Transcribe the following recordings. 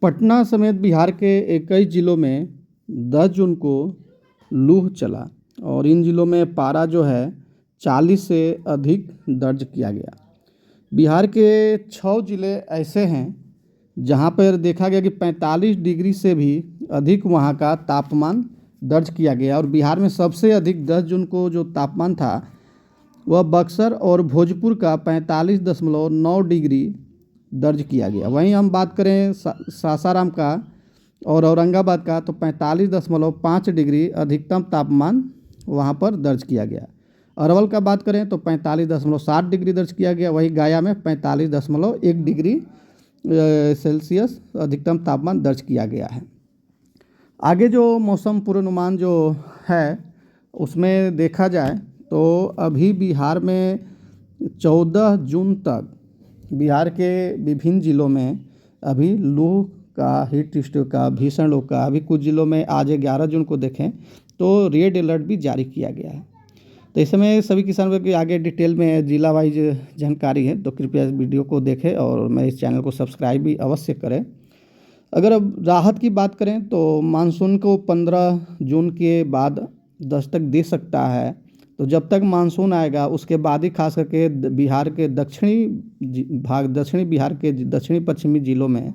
पटना समेत बिहार के 21 जिलों में 10 जून को लू चला और इन जिलों में पारा जो है 40 से अधिक दर्ज किया गया। बिहार के 6 जिले ऐसे हैं जहां पर देखा गया कि 45 डिग्री से भी अधिक वहां का तापमान दर्ज किया गया और बिहार में सबसे अधिक 10 जून को जो तापमान था वह बक्सर और भोजपुर का 45.9 डिग्री दर्ज किया गया। वहीं हम बात करें सासाराम का और औरंगाबाद का तो 45.5 डिग्री अधिकतम तापमान वहां पर दर्ज किया गया। अरवल का बात करें तो 45.7 डिग्री दर्ज किया गया। वहीं गया में 45.1 डिग्री सेल्सियस अधिकतम तापमान दर्ज किया गया है। आगे जो मौसम पूर्वानुमान जो है उसमें देखा जाए तो अभी बिहार में 14 जून तक बिहार के विभिन्न जिलों में अभी लू का, हीट स्ट्रोक का, भीषण लू का, अभी कुछ जिलों में आज 11 जून को देखें तो रेड अलर्ट भी जारी किया गया है। तो इस समय सभी किसानों के आगे डिटेल में जिला वाइज जानकारी है, तो कृपया इस वीडियो को देखें और मेरे इस चैनल को सब्सक्राइब भी अवश्य करें। अगर अब राहत की बात करें तो मानसून को 15 जून के बाद दस्तक दे सकता है। तो जब तक मानसून आएगा उसके बाद ही खास करके बिहार के दक्षिणी बिहार के दक्षिणी पश्चिमी जिलों में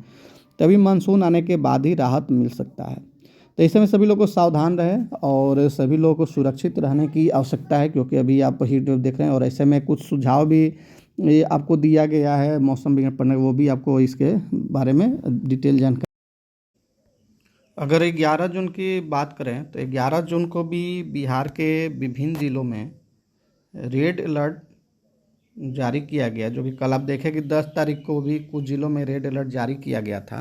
तभी मानसून आने के बाद ही राहत मिल सकता है। तो इस समय सभी लोग को सावधान रहें और सभी लोगों को सुरक्षित रहने की आवश्यकता है, क्योंकि अभी आप हीट वेव देख रहे हैं और ऐसे में कुछ सुझाव भी आपको दिया गया है मौसम विज्ञान पढ़ने, वो भी आपको इसके बारे में डिटेल जानकारी। अगर 11 जून की बात करें तो 11 जून को भी बिहार के विभिन्न जिलों में रेड अलर्ट जारी किया गया, जो कि कल आप देखें कि 10 तारीख को भी कुछ जिलों में रेड अलर्ट जारी किया गया था।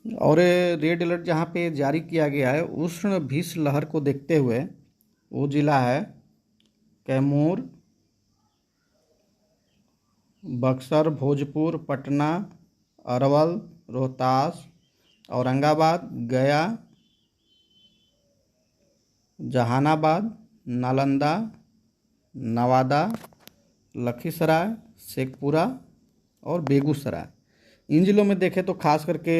और रेड अलर्ट जहां पे जारी किया गया है उष्ण भीषण लहर को देखते हुए वो जिला है कैमूर, बक्सर, भोजपुर, पटना, अरवल, रोहतास, औरंगाबाद, गया, जहानाबाद, नालंदा, नवादा, लखीसराय, शेखपुरा और बेगूसराय। इन जिलों में देखें तो खास करके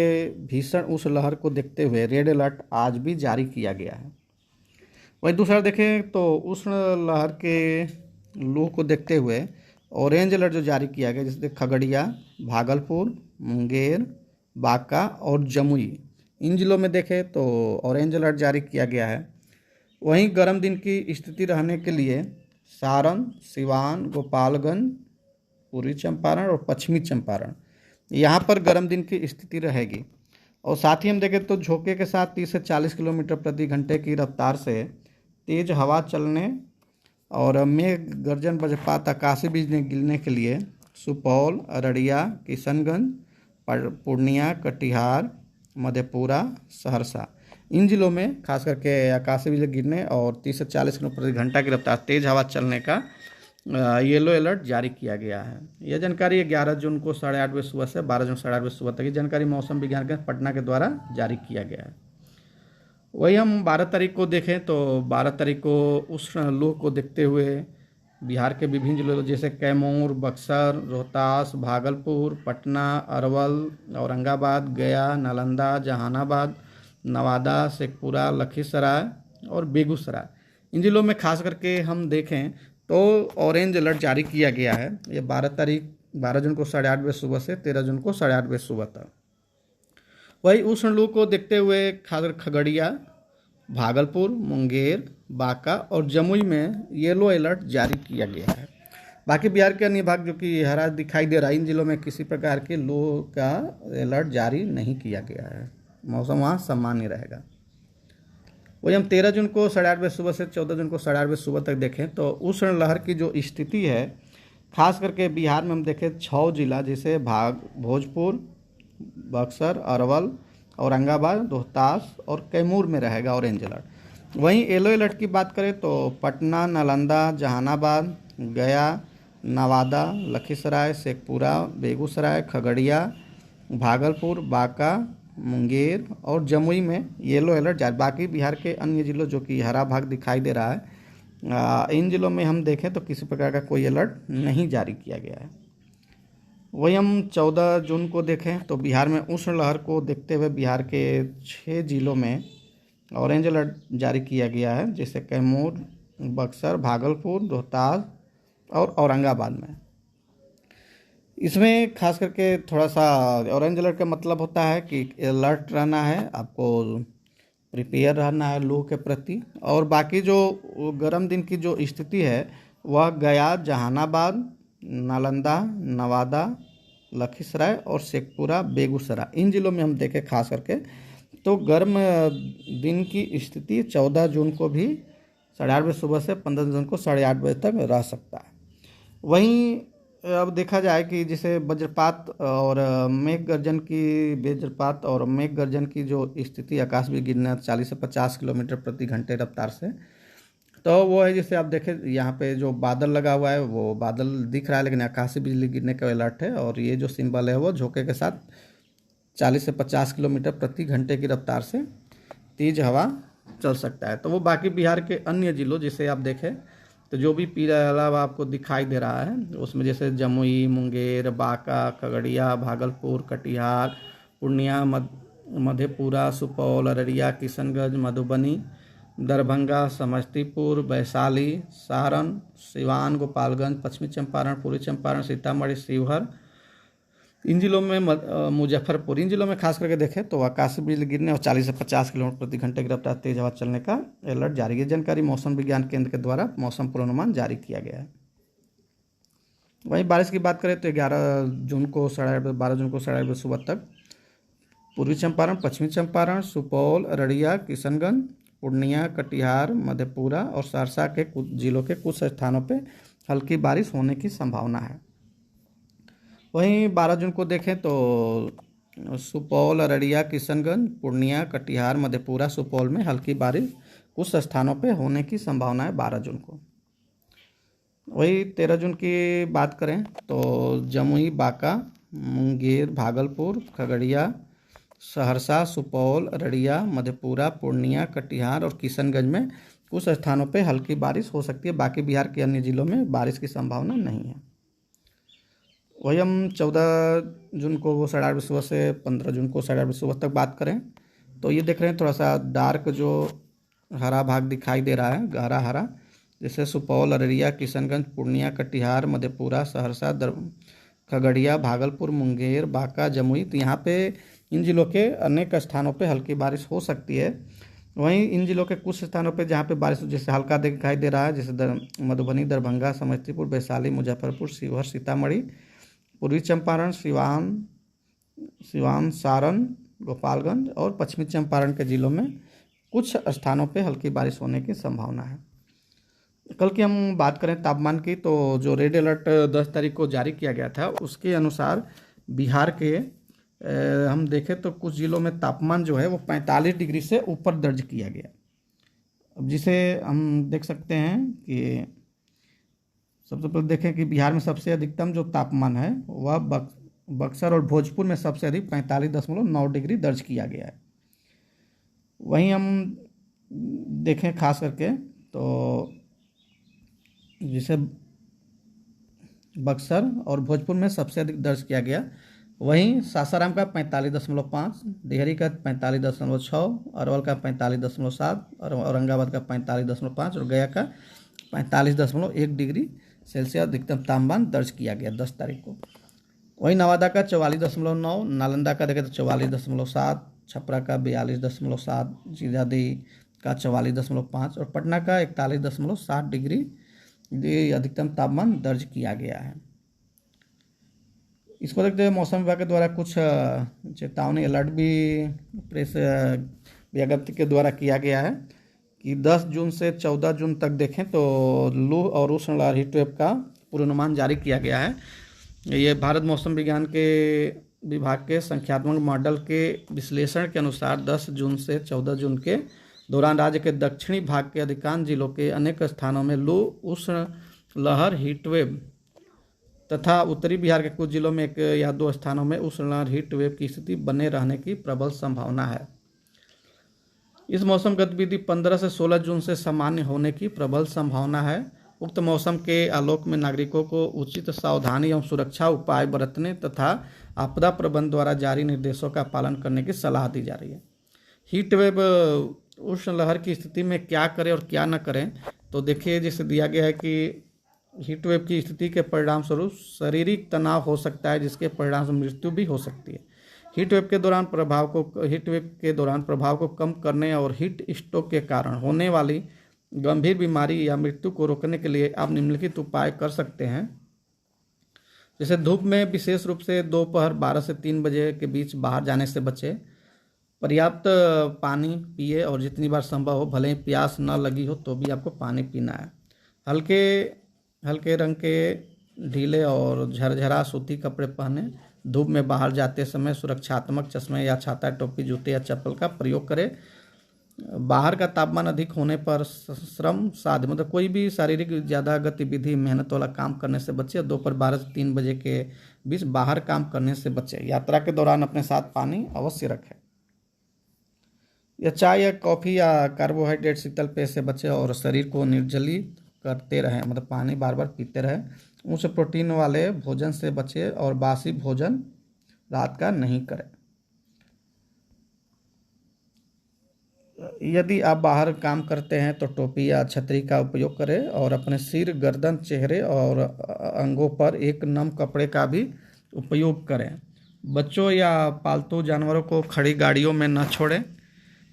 भीषण उष्ण लहर को देखते हुए रेड अलर्ट आज भी जारी किया गया है। वहीं दूसरा देखें तो उष्ण लहर के लू को देखते हुए ऑरेंज अलर्ट जो जारी किया गया, जैसे खगड़िया, भागलपुर, मुंगेर, बांका और जमुई, इन जिलों में देखें तो ऑरेंज अलर्ट जारी किया गया है। वहीं गर्म दिन की स्थिति रहने के लिए सारण, सिवान, गोपालगंज, पूर्वी चंपारण और पश्चिमी चंपारण, यहाँ पर गर्म दिन की स्थिति रहेगी। और साथ ही हम देखें तो झोंके के साथ 30 से 40 किलोमीटर प्रति घंटे की रफ्तार से तेज हवा चलने और मेघ गर्जन, वज्रपात, आकाशीय बिजली गिरने के लिए सुपौल, अररिया, किशनगंज, पूर्णिया, कटिहार, मधेपुरा, सहरसा, इन जिलों में खास करके आकाशीय बिजली गिरने और 30 से 40 किलोमीटर प्रति घंटा की रफ्तार तेज हवा चलने का येलो अलर्ट जारी किया गया है। यह जानकारी 11 जून को 8:30 बजे सुबह से 12 जून 8:30 बजे सुबह तक की जानकारी मौसम विज्ञान केंद्र पटना के द्वारा जारी किया गया है। वही हम 12 तारीख को देखें तो 12 तारीख को उष्ण लू को देखते हुए बिहार के विभिन्न जिलों जैसे कैमूर, बक्सर, रोहतास, भागलपुर, पटना, अरवल, औरंगाबाद, गया, नालंदा, जहानाबाद, नवादा, शेखपुरा, लखीसराय और बेगूसराय, इन जिलों में खास करके हम देखें तो ऑरेंज अलर्ट जारी किया गया है। ये 12 जून को 8:30 बजे सुबह से 13 जून को 8:30 बजे सुबह तक। वही उष्ण लू को देखते हुए खासकर खगड़िया, भागलपुर, मुंगेर, बांका और जमुई में येलो अलर्ट जारी किया गया है। बाकी बिहार के अन्य भाग जो कि हरा दिखाई दे रहा है, इन जिलों में किसी प्रकार के लू का अलर्ट जारी नहीं किया गया है। मौसम वहाँ सामान्य रहेगा। वही हम 13 जून को 8:30 बजे सुबह से 14 जून को 8:30 बजे सुबह तक देखें तो उष्ण लहर की जो स्थिति है खास करके बिहार में हम देखें 6 जिला जैसे भोजपुर, बक्सर, अरवल, औरंगाबाद, रोहतास और कैमूर में रहेगा ऑरेंज अलर्ट। वहीं येलो अलर्ट की बात करें तो पटना, नालंदा, जहानाबाद, गया, नवादा, लखीसराय, शेखपुरा, बेगूसराय, खगड़िया, भागलपुर, बांका, मुंगेर और जमुई में येलो अलर्ट जारी। बाकी बिहार के अन्य जिलों जो कि हरा भाग दिखाई दे रहा है इन जिलों में हम देखें तो किसी प्रकार का कोई अलर्ट नहीं जारी किया गया है। वही हम 14 जून को देखें तो बिहार में उष्ण लहर को देखते हुए बिहार के 6 जिलों में ऑरेंज अलर्ट जारी किया गया है, जैसे कैमूर, बक्सर, भागलपुर, रोहतास और औरंगाबाद में। इसमें खास करके थोड़ा सा ऑरेंज अलर्ट का मतलब होता है कि अलर्ट रहना है, आपको प्रिपेयर रहना है लू के प्रति। और बाकी जो गर्म दिन की जो स्थिति है वह गया, जहानाबाद, नालंदा, नवादा, लखीसराय और शेखपुरा, बेगूसराय, इन जिलों में हम देखें खास करके तो गर्म दिन की स्थिति 14 जून को भी 8:30 बजे सुबह से 15 जून को 8:30 बजे तक रह सकता है। वहीं अब देखा जाए कि जैसे वज्रपात और मेघ गर्जन की जो स्थिति आकाश में गिरना 40 से 50 किलोमीटर प्रति घंटे रफ्तार से, तो वो है जैसे आप देखें यहाँ पे जो बादल लगा हुआ है वो बादल दिख रहा है, लेकिन आकाशीय बिजली गिरने का अलर्ट है। और ये जो सिंबल है वो झोंके के साथ 40 से 50 किलोमीटर प्रति घंटे की रफ्तार से तेज हवा चल सकता है। तो वो बाकी बिहार के अन्य जिलों जैसे आप देखें तो जो भी पीला अलावा आपको दिखाई दे रहा है उसमें जैसे जमुई, मुंगेर, बांका, खगड़िया, भागलपुर, कटिहार, पूर्णिया, मधेपुरा, सुपौल, अररिया, किशनगंज, मधुबनी, दरभंगा, समस्तीपुर, वैशाली, सारण, सिवान, गोपालगंज, पश्चिमी चंपारण, पूर्वी चंपारण, सीतामढ़ी, शिवहर, इन जिलों में मुजफ्फरपुर, इन जिलों में खास करके देखें तो आकाशीय बिजली गिरने और 40 से 50 किलोमीटर प्रति घंटे की रफ्तार तेज हवा चलने का अलर्ट जारी है। जानकारी मौसम विज्ञान केंद्र के द्वारा मौसम पूर्वानुमान जारी किया गया है। वहीं बारिश की बात करें तो 11 जून को 12 जून को 8:30 बजे सुबह तक पूर्वी चंपारण, पश्चिमी चंपारण, सुपौल, अररिया, किशनगंज, पूर्णिया, कटिहार, मधेपुरा और सहरसा के कुछ जिलों के कुछ स्थानों पर हल्की बारिश होने की संभावना है। वहीं 12 जून को देखें तो सुपौल, अररिया, किशनगंज, पूर्णिया, कटिहार, मधेपुरा, सुपौल में हल्की बारिश कुछ स्थानों पे होने की संभावना है 12 जून को। वही 13 जून की बात करें तो जमुई, बांका, मुंगेर, भागलपुर, खगड़िया, सहरसा, सुपौल, अररिया, मधेपुरा, पूर्णिया, कटिहार और किशनगंज में कुछ स्थानों पे हल्की बारिश हो सकती है। बाकी बिहार के अन्य जिलों में बारिश की संभावना नहीं है। वही हम 14 जून को वो 8:30 बजे सुबह से 15 जून को 8:30 बजे सुबह तक बात करें तो ये देख रहे हैं थोड़ा सा डार्क जो हरा भाग दिखाई दे रहा है, गहरा हरा, जैसे सुपौल, अररिया, किशनगंज, पूर्णिया, कटिहार, मधेपुरा, सहरसा, खगड़िया, भागलपुर, मुंगेर, बांका, जमुई, तो यहाँ पे इन जिलों के अनेक स्थानों पे हल्की बारिश हो सकती है। वहीं इन जिलों के कुछ स्थानों पे जहाँ पे बारिश जैसे हल्का दिखाई दे रहा है, जैसे मधुबनी, दरभंगा, समस्तीपुर, वैशाली, मुजफ्फरपुर, शिवहर, सीतामढ़ी, पूर्वी चंपारण, सिवान, सारण, गोपालगंज और पश्चिमी चंपारण के जिलों में कुछ स्थानों पे हल्की बारिश होने की संभावना है। कल की हम बात करें तापमान की तो जो रेड अलर्ट 10 तारीख को जारी किया गया था उसके अनुसार बिहार के हम देखें तो कुछ जिलों में तापमान जो है वो 45 डिग्री से ऊपर दर्ज किया गया। अब जिसे हम देख सकते हैं कि सबसे पहले देखें कि बिहार में सबसे अधिकतम जो तापमान है वह बक्सर और भोजपुर में सबसे अधिक 45.9 डिग्री दर्ज किया गया है। वहीं हम देखें खास करके तो जिसे बक्सर और भोजपुर में सबसे अधिक दर्ज किया गया, वहीं सासाराम का 45.5, डिहरी का 45.6, अरवल का 45.7 और औरंगाबाद का 45.5 और गया का 45.1 डिग्री सेल्सियस अधिकतम तापमान दर्ज किया गया 10 तारीख को। वहीं नवादा का 44.9, नालंदा का देखें तो 44.7, छपरा का 42.7, जींदादेही का 44.5 और पटना का 41.7 डिग्री अधिकतम तापमान दर्ज किया गया है। इसको देखते हुए मौसम विभाग के द्वारा कुछ चेतावनी अलर्ट भी प्रेस विज्ञप्ति के द्वारा किया गया है कि 10 जून से 14 जून तक देखें तो लू और उष्ण लहर हीट वेव का पूर्वानुमान जारी किया गया है। ये भारत मौसम विज्ञान के विभाग के संख्यात्मक मॉडल के विश्लेषण के अनुसार 10 जून से 14 जून के दौरान राज्य के दक्षिणी भाग के अधिकांश जिलों के अनेक स्थानों में लू, उष्ण लहर, हीट वेव तथा उत्तरी बिहार के कुछ जिलों में 1 या 2 स्थानों में उष्ण लहर हीट वेव की स्थिति बने रहने की प्रबल संभावना है। इस मौसम गतिविधि 15 से 16 जून से सामान्य होने की प्रबल संभावना है। उक्त मौसम के आलोक में नागरिकों को उचित सावधानी एवं सुरक्षा उपाय बरतने तथा आपदा प्रबंधन द्वारा जारी निर्देशों का पालन करने की सलाह दी जा रही है। हीट वेव उष्ण लहर की स्थिति में क्या करें और क्या न करें, तो देखिए जैसे दिया गया है कि हीट वेव की स्थिति के परिणाम स्वरूप शारीरिक तनाव हो सकता है, जिसके परिणाम से मृत्यु भी हो सकती है। हीट वेव के दौरान प्रभाव को कम करने और हीट स्ट्रोक के कारण होने वाली गंभीर बीमारी या मृत्यु को रोकने के लिए आप निम्नलिखित उपाय कर सकते हैं। जैसे धूप में विशेष रूप से दोपहर 12 से 3 बजे के बीच बाहर जाने से बचें। पर्याप्त पानी पिए और जितनी बार संभव हो, भले ही प्यास न लगी हो तो भी आपको पानी पीना है। हल्के रंग के ढीले और झरझरा सूती कपड़े पहने। धूप में बाहर जाते समय सुरक्षात्मक चश्मे या छाता, टोपी, जूते या चप्पल का प्रयोग करें। बाहर का तापमान अधिक होने पर श्रम साध्य मतलब कोई भी शारीरिक ज़्यादा गतिविधि, मेहनत वाला काम करने से बचे। दोपहर 12 से 3 बजे के बीच बाहर काम करने से बचे। यात्रा के दौरान अपने साथ पानी अवश्य रखें। या चाय या कॉफ़ी या कार्बोहाइड्रेट शीतल पेय से बचे और शरीर को निर्जलित करते रहें, मतलब पानी बार बार पीते रहें। उच्च प्रोटीन वाले भोजन से बचे और बासी भोजन रात का नहीं करें। यदि आप बाहर काम करते हैं तो टोपी या छतरी का उपयोग करें और अपने सिर, गर्दन, चेहरे और अंगों पर एक नम कपड़े का भी उपयोग करें। बच्चों या पालतू जानवरों को खड़ी गाड़ियों में न छोड़ें,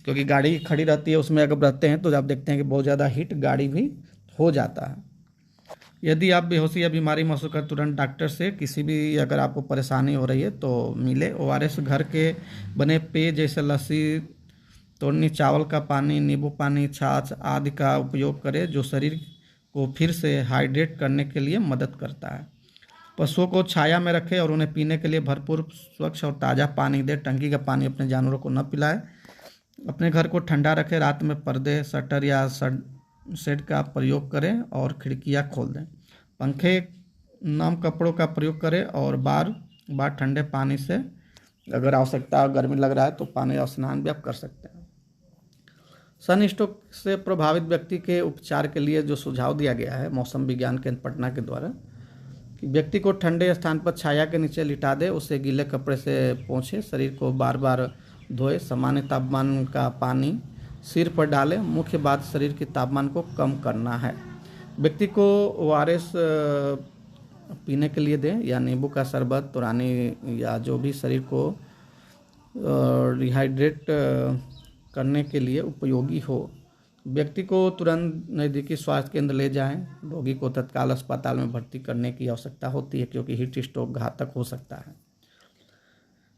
क्योंकि गाड़ी खड़ी रहती है, उसमें अगर रहते हैं तो आप देखते हैं कि बहुत ज़्यादा हीट गाड़ी भी हो जाता है। यदि आप बेहोशी या बीमारी महसूस करें, तुरंत डॉक्टर से किसी भी अगर आपको परेशानी हो रही है तो मिले। ORS घर के बने पेय जैसे लस्सी, तोरनी, चावल का पानी, नींबू पानी, छाछ आदि का उपयोग करें, जो शरीर को फिर से हाइड्रेट करने के लिए मदद करता है। पशुओं को छाया में रखें और उन्हें पीने के लिए भरपूर, स्वच्छ और ताज़ा पानी दें। टंकी का पानी अपने जानवरों को न पिलाएं। अपने घर को ठंडा रखें। रात में पर्दे, शटर या शेड का प्रयोग करें और खिड़कियां खोल दें। पंखे, नम कपड़ों का प्रयोग करें और बार बार ठंडे पानी से अगर आवश्यकता गर्मी लग रहा है तो पानी और स्नान भी आप कर सकते हैं। सन स्ट्रोक से प्रभावित व्यक्ति के उपचार के लिए जो सुझाव दिया गया है मौसम विज्ञान केंद्र पटना के द्वारा, कि व्यक्ति को ठंडे स्थान पर छाया के नीचे लिटा दे, उसे गीले कपड़े से पोंछे, शरीर को बार बार धोए, सामान्य तापमान का पानी सिर पर डालें। मुख्य बात शरीर के तापमान को कम करना है। व्यक्ति को ORS पीने के लिए दें या नींबू का शरबत, तोरानी या जो भी शरीर को रिहाइड्रेट करने के लिए उपयोगी हो। व्यक्ति को तुरंत नज़दीकी स्वास्थ्य केंद्र ले जाएं। रोगी को तत्काल अस्पताल में भर्ती करने की आवश्यकता होती है, क्योंकि हीट स्ट्रोक घातक हो सकता है।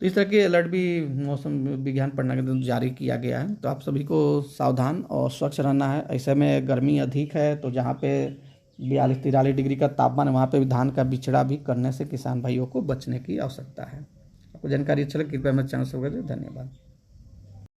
तो इस तरह की अलर्ट भी मौसम विज्ञान पढ़ना के द्वारा जारी किया गया है। तो आप सभी को सावधान और स्वच्छ रहना है। ऐसे में गर्मी अधिक है तो जहाँ पे 42-43 डिग्री का तापमान है, वहाँ पे भी धान का बिचड़ा भी करने से किसान भाइयों को बचने की आवश्यकता है। आपको जानकारी अच्छा लगे कृपया मेरे चैनल से धन्यवाद।